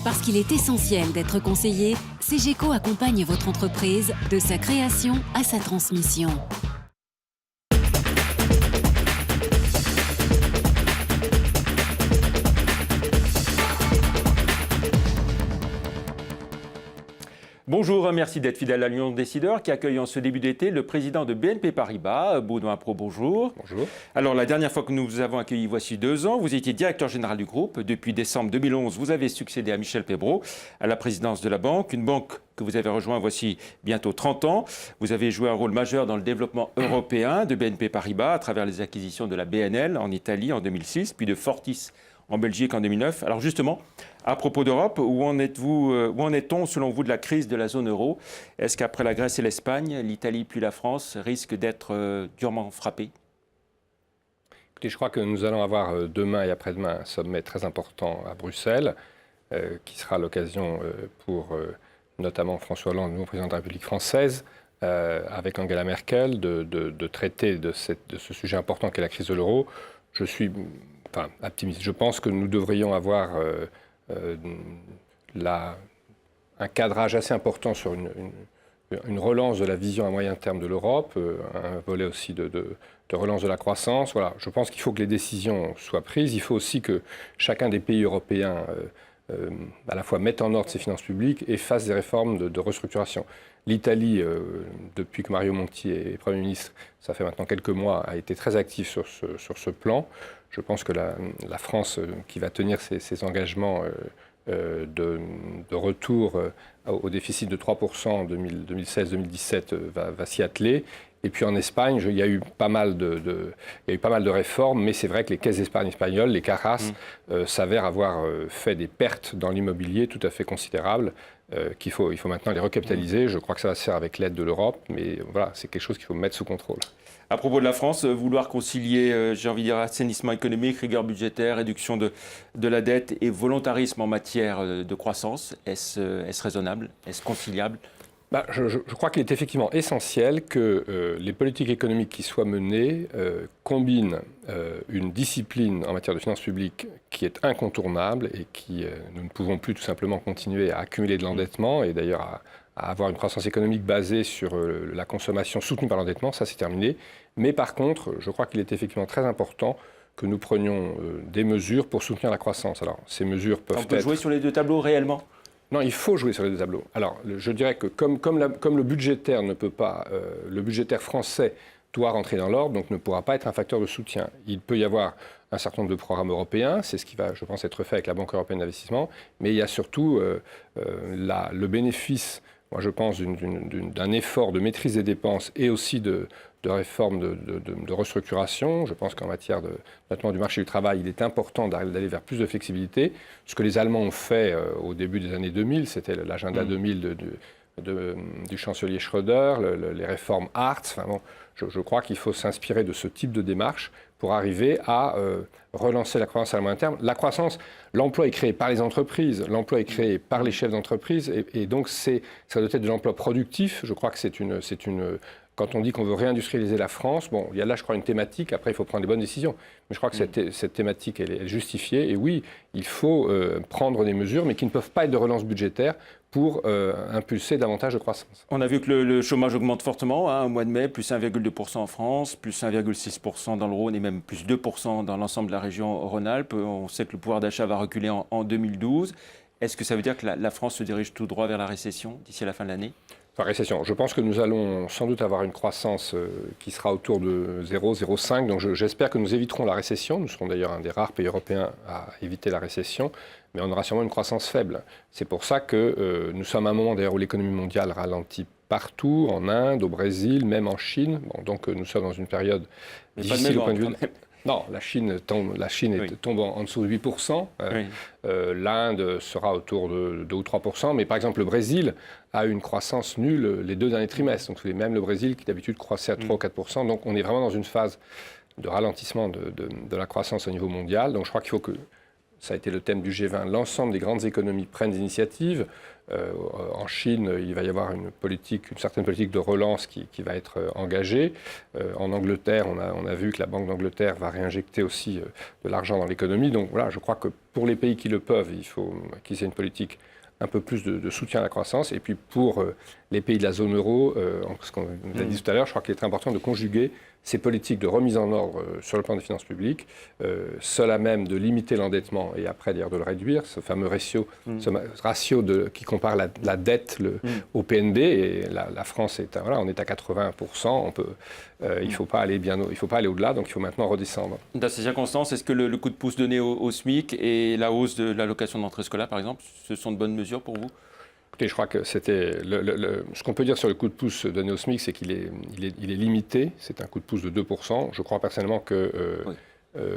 Parce qu'il est essentiel d'être conseillé, CGECO accompagne votre entreprise de sa création à sa transmission. Bonjour, merci d'être fidèle à Lyon Décideur qui accueille en ce début d'été le président de BNP Paribas, Baudouin Pro, bonjour. Bonjour. Alors la dernière fois que nous vous avons accueilli, voici 2 ans, vous étiez directeur général du groupe. Depuis décembre 2011, vous avez succédé à Michel Pébreau à la présidence de la banque, une banque que vous avez rejoint voici bientôt 30 ans. Vous avez joué un rôle majeur dans le développement européen de BNP Paribas à travers les acquisitions de la BNL en Italie en 2006, puis de Fortis en Belgique en 2009. Alors justement, à propos d'Europe, où en est-on selon vous de la crise de la zone euro? Est-ce qu'après la Grèce et l'Espagne, l'Italie puis la France risquent d'être durement frappées? Écoutez, je crois que nous allons avoir demain et après-demain un sommet très important à Bruxelles, qui sera l'occasion pour notamment François Hollande, le nouveau président de la République française, avec Angela Merkel, de traiter de ce sujet important qu'est la crise de l'euro. Je suis optimiste. Je pense que nous devrions avoir un cadrage assez important sur une relance de la vision à moyen terme de l'Europe, un volet aussi de relance de la croissance. Voilà. Je pense qu'il faut que les décisions soient prises. Il faut aussi que chacun des pays européens à la fois mette en ordre ses finances publiques et fasse des réformes de restructuration. L'Italie, depuis que Mario Monti est Premier ministre, ça fait maintenant quelques mois, a été très active sur ce plan. Je pense que la France, qui va tenir ses engagements de retour au déficit de 3% en 2016-2017, va s'y atteler. Et puis en Espagne, il y a eu pas mal de réformes, mais c'est vrai que les caisses d'épargne espagnoles, les cajas, s'avèrent avoir fait des pertes dans l'immobilier tout à fait considérables, qu'il faut maintenant les recapitaliser. Je crois que ça va se faire avec l'aide de l'Europe, mais voilà, c'est quelque chose qu'il faut mettre sous contrôle. À propos de la France, vouloir concilier, j'ai envie de dire, assainissement économique, rigueur budgétaire, réduction de la dette et volontarisme en matière de croissance, est-ce raisonnable? Est-ce conciliable? Je crois qu'il est effectivement essentiel que les politiques économiques qui soient menées combinent une discipline en matière de finances publiques qui est incontournable et qui, nous ne pouvons plus tout simplement continuer à accumuler de l'endettement et d'ailleurs à avoir une croissance économique basée sur la consommation soutenue par l'endettement, ça c'est terminé. Mais par contre, je crois qu'il est effectivement très important que nous prenions des mesures pour soutenir la croissance. Alors, ces mesures peuvent être... On peut jouer sur les 2 tableaux réellement? Non, il faut jouer sur les 2 tableaux. Alors, je dirais que comme le budgétaire ne peut pas, le budgétaire français doit rentrer dans l'ordre, donc ne pourra pas être un facteur de soutien. Il peut y avoir un certain nombre de programmes européens, c'est ce qui va, je pense, être fait avec la Banque européenne d'investissement, mais il y a surtout le bénéfice, moi je pense, d'un effort de maîtrise des dépenses et aussi de réforme de restructuration. Je pense qu'en matière notamment du marché du travail, il est important d'aller vers plus de flexibilité. Ce que les Allemands ont fait au début des années 2000, c'était l'agenda 2000 du chancelier Schröder, les réformes Hartz. Enfin bon, je crois qu'il faut s'inspirer de ce type de démarche pour arriver à relancer la croissance à moyen terme. La croissance, l'emploi est créé par les entreprises, l'emploi est créé par les chefs d'entreprise, et donc ça doit être de l'emploi productif. Je crois que c'est une quand on dit qu'on veut réindustrialiser la France, bon, il y a là, je crois, une thématique. Après, il faut prendre les bonnes décisions. Mais je crois que cette thématique, elle est justifiée. Et oui, il faut prendre des mesures, mais qui ne peuvent pas être de relance budgétaire pour impulser davantage de croissance. On a vu que le chômage augmente fortement, au mois de mai, plus 1,2% en France, plus 1,6% dans le Rhône et même plus 2% dans l'ensemble de la région Rhône-Alpes. On sait que le pouvoir d'achat va reculer en 2012. Est-ce que ça veut dire que la France se dirige tout droit vers la récession d'ici à la fin de l'année? Récession. Je pense que nous allons sans doute avoir une croissance qui sera autour de 0,05. Donc j'espère que nous éviterons la récession. Nous serons d'ailleurs un des rares pays européens à éviter la récession. Mais on aura sûrement une croissance faible. C'est pour ça que nous sommes à un moment d'ailleurs où l'économie mondiale ralentit partout, en Inde, au Brésil, même en Chine. Bon, donc nous sommes dans une période difficile au point de vue... Non, la Chine tombe en dessous de 8%. L'Inde sera autour de 2 ou 3%. Mais par exemple, le Brésil a eu une croissance nulle les 2 derniers trimestres. Donc même le Brésil qui d'habitude croissait à 3 ou 4%. Donc on est vraiment dans une phase de ralentissement de la croissance au niveau mondial. Donc je crois qu'il faut que ça a été le thème du G20, l'ensemble des grandes économies prennent des initiatives. En Chine, il va y avoir une certaine politique de relance qui va être engagée. En Angleterre, on a vu que la Banque d'Angleterre va réinjecter aussi de l'argent dans l'économie. Donc voilà, je crois que pour les pays qui le peuvent, il faut qu'ils aient une politique un peu plus de soutien à la croissance. Et puis pour les pays de la zone euro, ce qu'on a dit tout à l'heure, je crois qu'il est très important de conjuguer ces politiques de remise en ordre sur le plan des finances publiques, seul à même de limiter l'endettement et après d'ailleurs de le réduire, ce fameux ratio, qui compare la dette au PNB, et la France on est à 80%, il ne faut pas aller au-delà, donc il faut maintenant redescendre. Dans ces circonstances, est-ce que le coup de pouce donné au SMIC et la hausse de l'allocation d'entrée scolaire, par exemple, ce sont de bonnes mesures pour vous ? Écoutez, je crois que c'était ce qu'on peut dire sur le coup de pouce donné au SMIC, c'est qu'il est limité. C'est un coup de pouce de 2%. Je crois personnellement que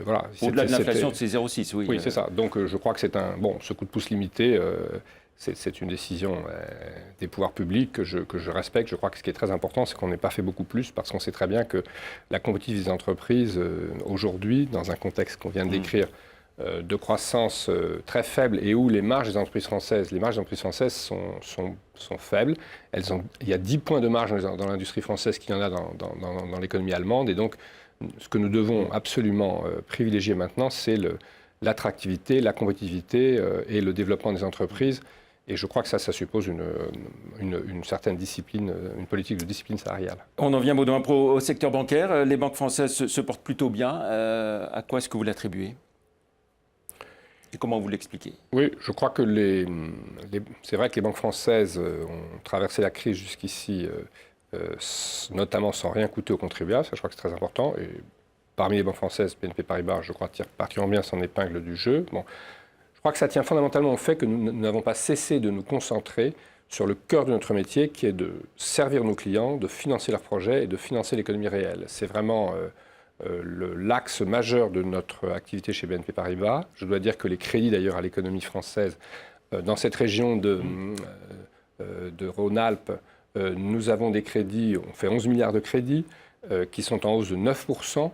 voilà. Au-delà de l'inflation, c'est 0,6, oui. Oui, c'est ça. Donc je crois que c'est ce coup de pouce limité. C'est une décision des pouvoirs publics que je respecte. Je crois que ce qui est très important, c'est qu'on n'ait pas fait beaucoup plus, parce qu'on sait très bien que la compétitivité des entreprises aujourd'hui, dans un contexte qu'on vient de décrire, de croissance très faible, et où les marges des entreprises françaises sont faibles. Il y a 10 points de marge dans l'industrie française qu'il y en a dans l'économie allemande. Et donc, ce que nous devons absolument privilégier maintenant, c'est l'attractivité, la compétitivité et le développement des entreprises. Et je crois que ça suppose une certaine discipline, une politique de discipline salariale. On en vient mot d'un pro au secteur bancaire. Les banques françaises se portent plutôt bien. À quoi est-ce que vous l'attribuez ? Et comment vous l'expliquez ? Oui, je crois que c'est vrai que les banques françaises ont traversé la crise jusqu'ici, notamment sans rien coûter aux contribuables. Ça, je crois que c'est très important. Et parmi les banques françaises, BNP Paribas, je crois, tire particulièrement bien son épingle du jeu. Bon, je crois que ça tient fondamentalement au fait que nous n'avons pas cessé de nous concentrer sur le cœur de notre métier, qui est de servir nos clients, de financer leurs projets et de financer l'économie réelle. C'est vraiment l'axe majeur de notre activité chez BNP Paribas. Je dois dire que les crédits d'ailleurs à l'économie française, dans cette région de Rhône-Alpes, nous avons des crédits, on fait 11 milliards de crédits, qui sont en hausse de 9%.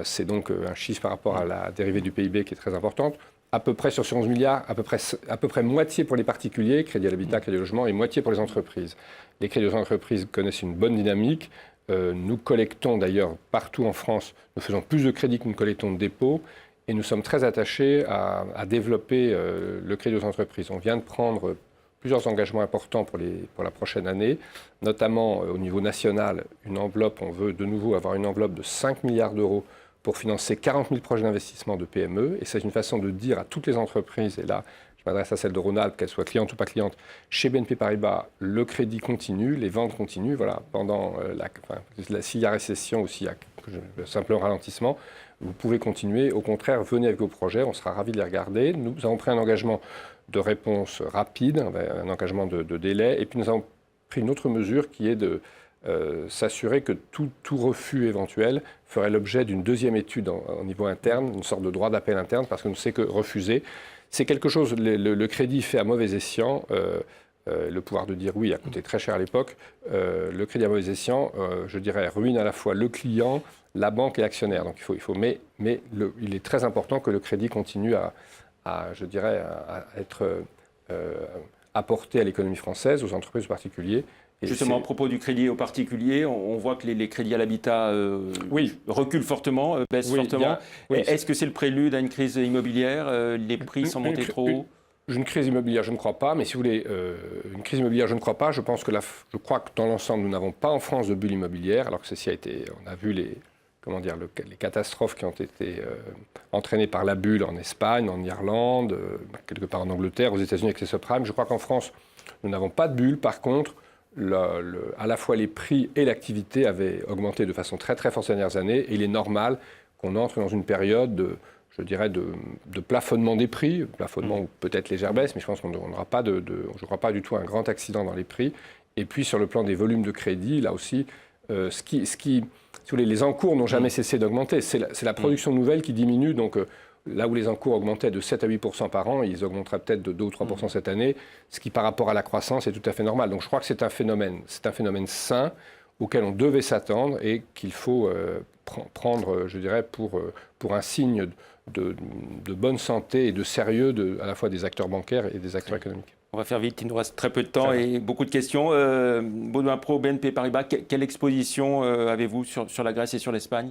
C'est donc un chiffre par rapport à la dérivée du PIB qui est très importante. À peu près sur ces 11 milliards, à peu près moitié pour les particuliers, crédit à l'habitat, crédit au logement, et moitié pour les entreprises. Les crédits aux entreprises connaissent une bonne dynamique. Nous collectons d'ailleurs partout en France, nous faisons plus de crédits que nous collectons de dépôts, et nous sommes très attachés à développer le crédit aux entreprises. On vient de prendre plusieurs engagements importants pour la prochaine année, notamment au niveau national, on veut de nouveau avoir une enveloppe de 5 milliards d'euros pour financer 40 000 projets d'investissement de PME, et c'est une façon de dire à toutes les entreprises, et là je m'adresse à celle de Rhône-Alpes, qu'elle soit cliente ou pas cliente, chez BNP Paribas, le crédit continue, les ventes continuent. Voilà, pendant s'il y a récession ou s'il y a un simple ralentissement, vous pouvez continuer. Au contraire, venez avec vos projets, on sera ravis de les regarder. Nous avons pris un engagement de réponse rapide, un engagement de délai, et puis nous avons pris une autre mesure qui est de s'assurer que tout refus éventuel ferait l'objet d'une deuxième étude au niveau interne, une sorte de droit d'appel interne, parce que nous savons que refuser, c'est quelque chose, le crédit fait à mauvais escient, le pouvoir de dire oui a coûté très cher à l'époque, le crédit à mauvais escient, je dirais, ruine à la fois le client, la banque et l'actionnaire. Donc il est très important que le crédit continue à être apporté à l'économie française, aux entreprises particulières. Justement, à propos du crédit aux particuliers, on voit que les crédits à l'habitat reculent fortement, baissent fortement. Est-ce que c'est le prélude à une crise immobilière ? Les prix sont montés trop haut ? Une crise immobilière, je ne crois pas. Mais si vous voulez, une crise immobilière, je ne crois pas. Je crois que dans l'ensemble, nous n'avons pas en France de bulle immobilière, alors que ceci a été... On a vu les catastrophes qui ont été entraînées par la bulle en Espagne, en Irlande, quelque part en Angleterre, aux États-Unis avec les subprimes. Je crois qu'en France, nous n'avons pas de bulle. Par contre, à la fois les prix et l'activité avaient augmenté de façon très très forte ces dernières années, et il est normal qu'on entre dans une période de plafonnement des prix, plafonnement ou peut-être légère baisse, mais je pense qu'on n'aura pas je ne crois pas du tout un grand accident dans les prix. Et puis sur le plan des volumes de crédit, là aussi, si vous voulez, les encours n'ont jamais cessé d'augmenter. C'est la production nouvelle qui diminue, donc là où les encours augmentaient de 7 à 8% par an, ils augmenteraient peut-être de 2 ou 3% cette année, ce qui par rapport à la croissance est tout à fait normal. Donc je crois que c'est un phénomène sain auquel on devait s'attendre et qu'il faut prendre, je dirais, pour un signe de bonne santé et de sérieux à la fois des acteurs bancaires et des acteurs économiques. On va faire vite, il nous reste très peu de temps et beaucoup de questions. Baudouin Pro, BNP Paribas, quelle exposition avez-vous sur la Grèce et sur l'Espagne?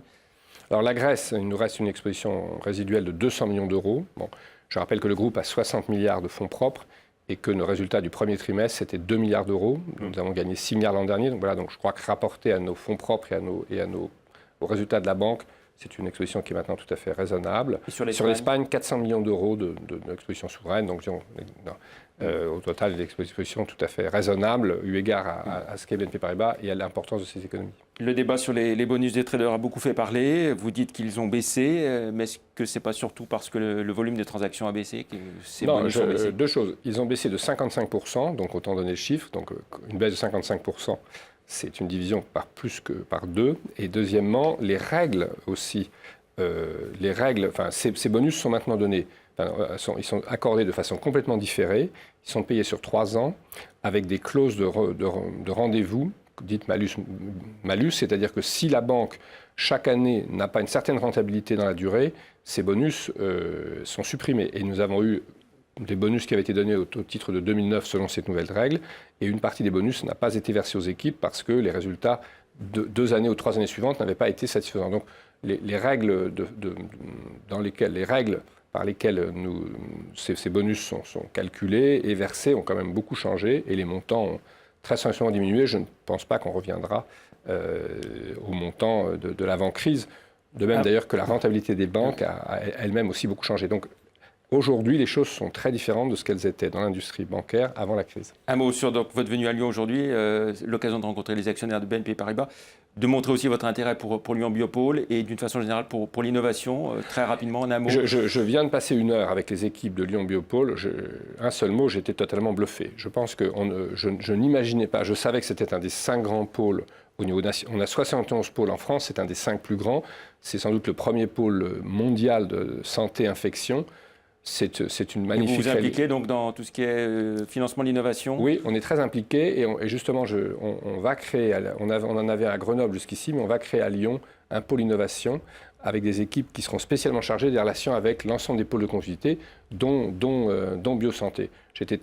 Alors la Grèce, il nous reste une exposition résiduelle de 200 millions d'euros. Bon, je rappelle que le groupe a 60 milliards de fonds propres et que nos résultats du premier trimestre, c'était 2 milliards d'euros. Nous avons gagné 6 milliards l'an dernier. Donc voilà, donc je crois que rapporté à nos fonds propres et aux résultats de la banque, c'est une exposition qui est maintenant tout à fait raisonnable. Et sur l'Espagne, 400 millions d'euros d'exposition souveraine. Donc, au total, une exposition tout à fait raisonnable, eu égard à ce qu'est BNP Paribas et à l'importance de ces économies. Le débat sur les bonus des traders a beaucoup fait parler. Vous dites qu'ils ont baissé, mais est-ce que ce n'est pas surtout parce que le volume de transactions a baissé que ces bonus ont baissé? Deux choses. Ils ont baissé de 55%, donc autant donner le chiffre. Donc, une baisse de 55%. C'est une division par plus que par 2. Et deuxièmement, les règles aussi. Ces bonus sont maintenant donnés. Ils sont accordés de façon complètement différée. Ils sont payés sur 3 ans avec des clauses de rendez-vous, dites malus, c'est-à-dire que si la banque, chaque année, n'a pas une certaine rentabilité dans la durée, ces bonus sont supprimés. Et nous avons eu des bonus qui avaient été donnés au titre de 2009 selon cette nouvelle règle, et une partie des bonus n'a pas été versée aux équipes parce que les résultats de 2 années ou 3 années suivantes n'avaient pas été satisfaisants. Donc les règles par lesquelles ces bonus sont calculés et versés ont quand même beaucoup changé, et les montants ont très sensiblement diminué. Je ne pense pas qu'on reviendra au montant de l'avant-crise. De même d'ailleurs que la rentabilité des banques a elle-même aussi beaucoup changé. Donc, aujourd'hui, les choses sont très différentes de ce qu'elles étaient dans l'industrie bancaire avant la crise. Un mot sur votre venue à Lyon aujourd'hui, l'occasion de rencontrer les actionnaires de BNP Paribas, de montrer aussi votre intérêt pour Lyon Biopôle et d'une façon générale pour l'innovation, très rapidement, en un mot. Je viens de passer 1 heure avec les équipes de Lyon Biopôle. Un seul mot, j'étais totalement bluffé. Je pense que je n'imaginais pas, je savais que c'était un des 5 grands pôles au niveau national. On a 71 pôles en France, c'est un des 5 plus grands. C'est sans doute le premier pôle mondial de santé-infection. C'est une magnifique... Et vous vous impliquez donc dans tout ce qui est financement de l'innovation? Oui, on est très impliqués et justement, on va créer, on en avait à Grenoble jusqu'ici, mais on va créer à Lyon un pôle innovation avec des équipes qui seront spécialement chargées des relations avec l'ensemble des pôles de convivialité, dont Biosanté. J'étais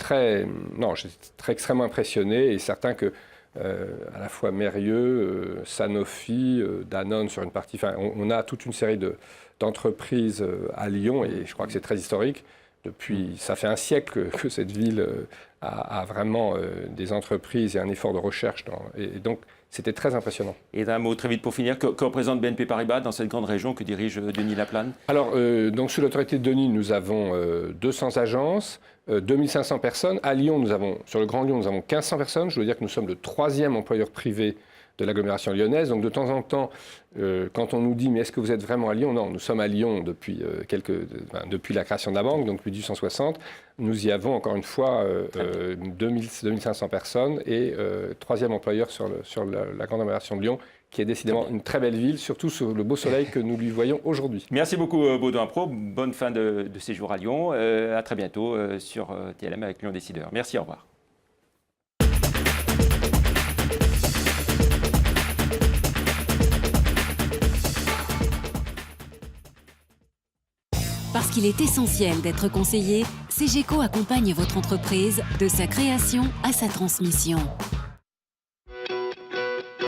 extrêmement impressionné et certain que à la fois Mérieux, Sanofi, Danone sur une partie... Enfin, on a toute une série d'entreprises à Lyon et je crois que c'est très historique. Ça fait un siècle que cette ville a vraiment des entreprises et un effort de recherche. Et donc, c'était très impressionnant. Et d'un mot très vite pour finir, que représente BNP Paribas dans cette grande région que dirige Denis Laplane? Alors, donc, sous l'autorité de Denis, nous avons 200 agences, 2500 personnes. À Lyon, sur le Grand Lyon, nous avons 1500 personnes. Je veux dire que nous sommes le 3e employeur privé de l'agglomération lyonnaise. Donc de temps en temps, quand on nous dit « mais est-ce que vous êtes vraiment à Lyon ?» Non, nous sommes à Lyon depuis la création de la banque, donc depuis 1860. Nous y avons encore une fois 2500 personnes et 3e employeur sur la grande agglomération de Lyon, qui est décidément une très belle ville, surtout sous le beau soleil que nous lui voyons aujourd'hui. Merci beaucoup Baudouin Pro, bonne fin de séjour à Lyon. À très bientôt sur TLM avec Lyon Décideur. Merci, au revoir. Parce qu'il est essentiel d'être conseillé, CGECO accompagne votre entreprise de sa création à sa transmission.